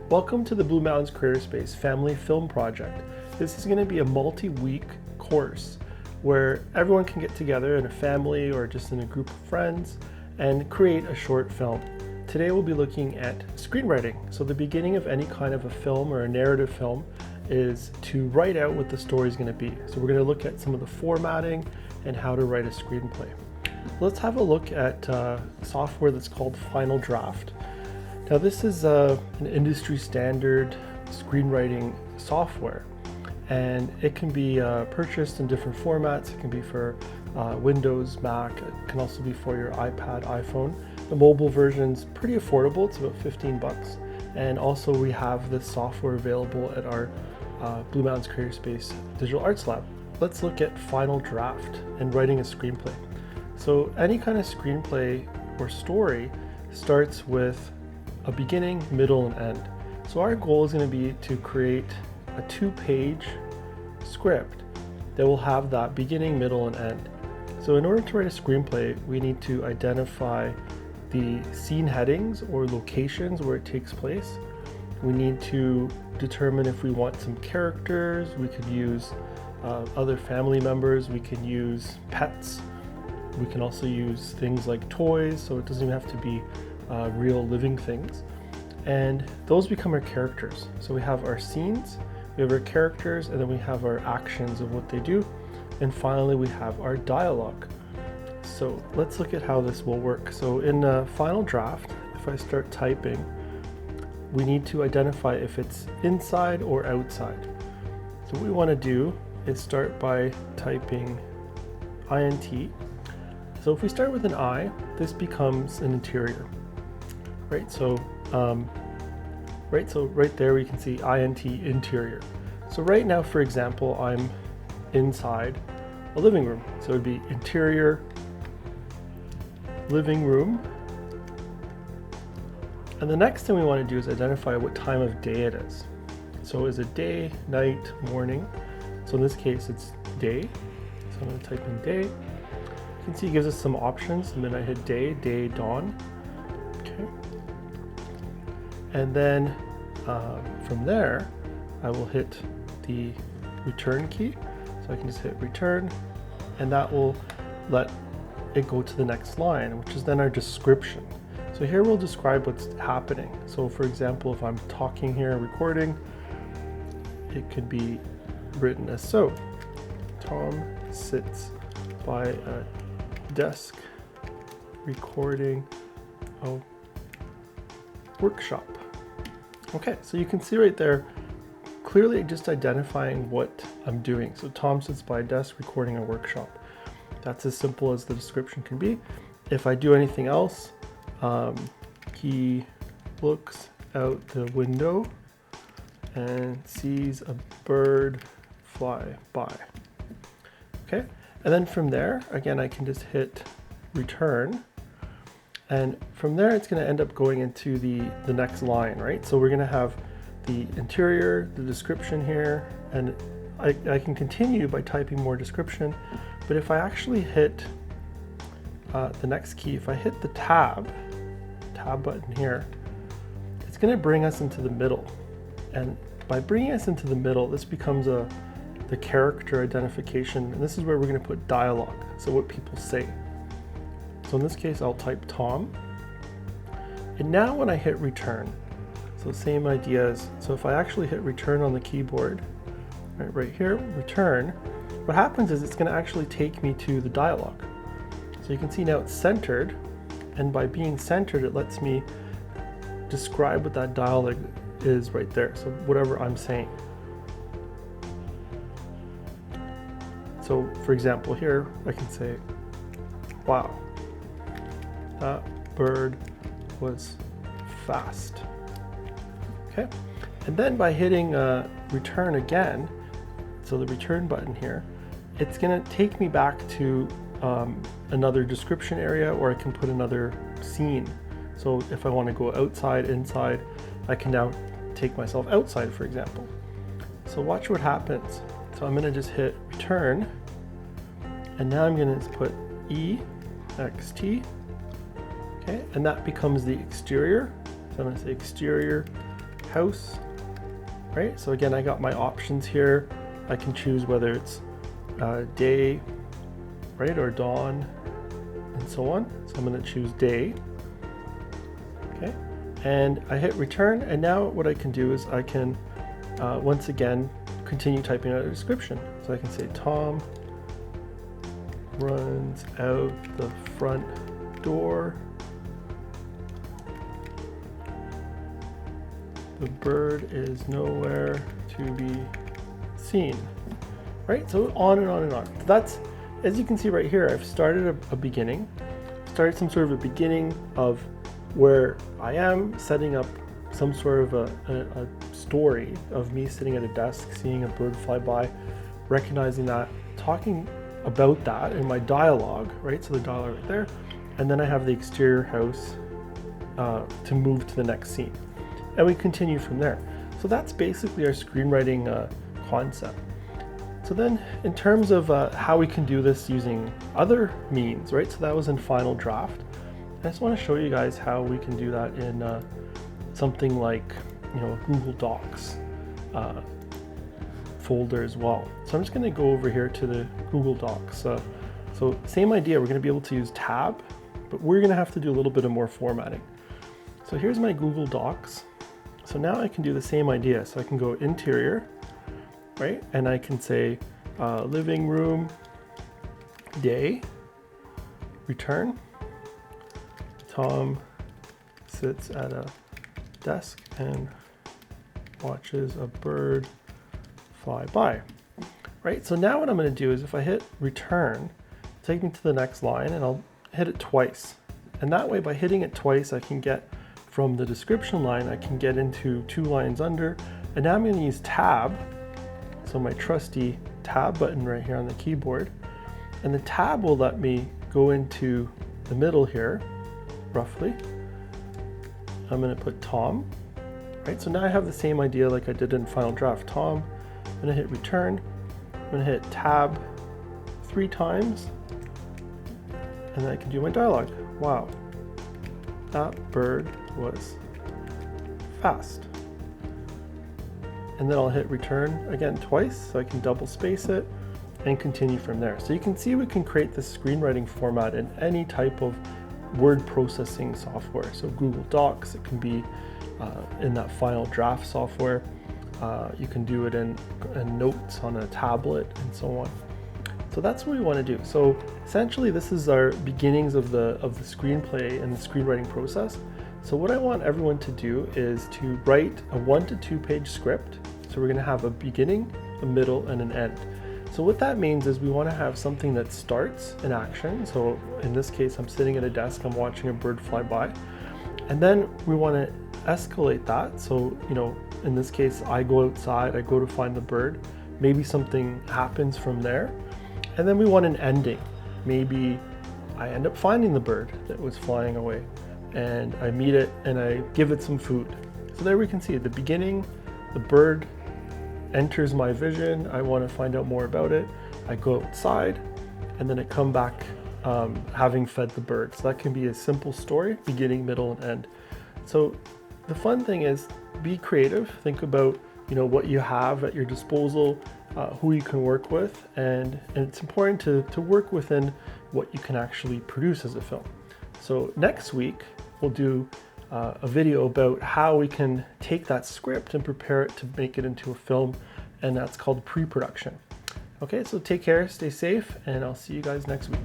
Welcome to the Blue Mountains CareerSpace Family Film Project. This is going to be a multi-week course where everyone can get together in a family or just in a group of friends and create a short film. Today we'll be looking at screenwriting. So the beginning of any kind of a film or a narrative film is to write out what the story is going to be. So we're going to look at some of the formatting and how to write a screenplay. Let's have a look at software that's called Final Draft. Now this is an industry standard screenwriting software, and it can be purchased in different formats. It can be for Windows, Mac. It can also be for your iPad, iPhone. The mobile version's pretty affordable. It's about 15 bucks. And also we have this software available at our Blue Mountains CareerSpace Digital Arts Lab. Let's look at Final Draft and writing a screenplay. So any kind of screenplay or story starts with a beginning, middle, and end. So our goal is going to be to create a 2-page script that will have that beginning, middle, and end. So in order to write a screenplay, we need to identify the scene headings or locations where it takes place. We need to determine if we want some characters. We could use other family members. We can use pets. We can also use things like toys, so it doesn't even have to be real living things. And those become our characters. So we have our scenes, we have our characters, and then we have our actions of what they do. And finally, we have our dialogue. So let's look at how this will work. So in Final Draft, if I start typing, we need to identify if it's inside or outside. So what we want to do is start by typing INT. So if we start with an I, this becomes an interior, right? So right there we can see INT, interior. So right now, for example, I'm inside a living room. So it would be interior, living room. And the next thing we want to do is identify what time of day it is. So is it day, night, morning? So in this case, it's day. So I'm going to type in day. You can see it gives us some options, and then I hit day, dawn. Okay. And then from there, I will hit the return key. So I can just hit return, and that will let it go to the next line, which is then our description. So here we'll describe what's happening. So for example, if I'm talking here, recording, it could be written as so. Tom sits by a desk recording a workshop. Okay, so you can see right there, clearly just identifying what I'm doing. So Tom sits by a desk recording a workshop. That's as simple as the description can be. If I do anything else, he looks out the window and sees a bird fly by. Okay, and then from there, again, I can just hit return. And from there, it's going to end up going into the next line, right? So we're going to have the interior, the description here, and I can continue by typing more description. But if I actually hit the next key, if I hit the tab button here, it's going to bring us into the middle. And by bringing us into the middle, this becomes the character identification. And this is where we're going to put dialogue, so what people say. So in this case, I'll type Tom. And now when I hit return, so same ideas. So if I actually hit return on the keyboard, right here, return, what happens is it's going to actually take me to the dialogue. So you can see now it's centered, and by being centered, it lets me describe what that dialogue is right there. So whatever I'm saying. So for example, here I can say, wow, that bird was fast. Okay, and then by hitting return again, so the return button here, it's going to take me back to another description area, or I can put another scene. So if I want to go outside, inside, I can now take myself outside, for example. So watch what happens. So I'm going to just hit return, and now I'm going to put EXT, okay, and that becomes the exterior. So I'm going to say exterior house, right? So again, I got my options here. I can choose whether it's day, right, or dawn, and so on. So I'm going to choose day. Okay, and I hit return, and now what I can do is I can once again continue typing out a description. So I can say Tom runs out the front door. The bird is nowhere to be seen. Right? So on and on and on. So that's, as you can see right here, I've started a beginning, started some sort of a beginning of where I am, setting up some sort of a story of me sitting at a desk, seeing a bird fly by, recognizing that, talking about that in my dialogue, right? So the dialogue right there. And then I have the exterior house to move to the next scene. And we continue from there. So that's basically our screenwriting concept. So then in terms of how we can do this using other means, right? So that was in Final Draft. I just want to show you guys how we can do that in something like, Google Docs folder as well. So I'm just going to go over here to the Google Docs. So same idea, we're going to be able to use tab, but we're going to have to do a little bit of more formatting. So here's my Google Docs. So now I can do the same idea. So I can go interior, right? And I can say living room, day, return. Tom sits at a desk and watches a bird fly by, right? So now what I'm going to do is if I hit return, take me to the next line, and I'll hit it twice. And that way, by hitting it twice, I can get from the description line, I can get into 2 lines under. And now I'm going to use tab. So my trusty tab button right here on the keyboard. And the tab will let me go into the middle here, roughly. I'm going to put Tom, right? So now I have the same idea like I did in Final Draft. Tom, I'm going to hit return. I'm going to hit tab 3 times. And then I can do my dialogue. Wow, that bird was fast. And then I'll hit return again twice so I can double space it and continue from there. So you can see we can create this screenwriting format in any type of word processing software. So Google Docs, it can be in that Final Draft software. You can do it in notes on a tablet and so on. So that's what we want to do. So essentially this is our beginnings of the screenplay and the screenwriting process. So what I want everyone to do is to write a 1 to 2 page script. So we're going to have a beginning, a middle, and an end. So what that means is we want to have something that starts in action. So in this case, I'm sitting at a desk, I'm watching a bird fly by. And then we want to escalate that. So, in this case, I go outside, I go to find the bird. Maybe something happens from there. And then we want an ending. Maybe I end up finding the bird that was flying away, and I meet it and I give it some food. So there we can see at the beginning, the bird enters my vision. I want to find out more about it. I go outside and then I come back having fed the bird. So that can be a simple story, beginning, middle, and end. So the fun thing is be creative. Think about what you have at your disposal, who you can work with, and it's important to work within what you can actually produce as a film. So next week we'll do a video about how we can take that script and prepare it to make it into a film, and that's called pre-production. Okay, so take care, stay safe, and I'll see you guys next week.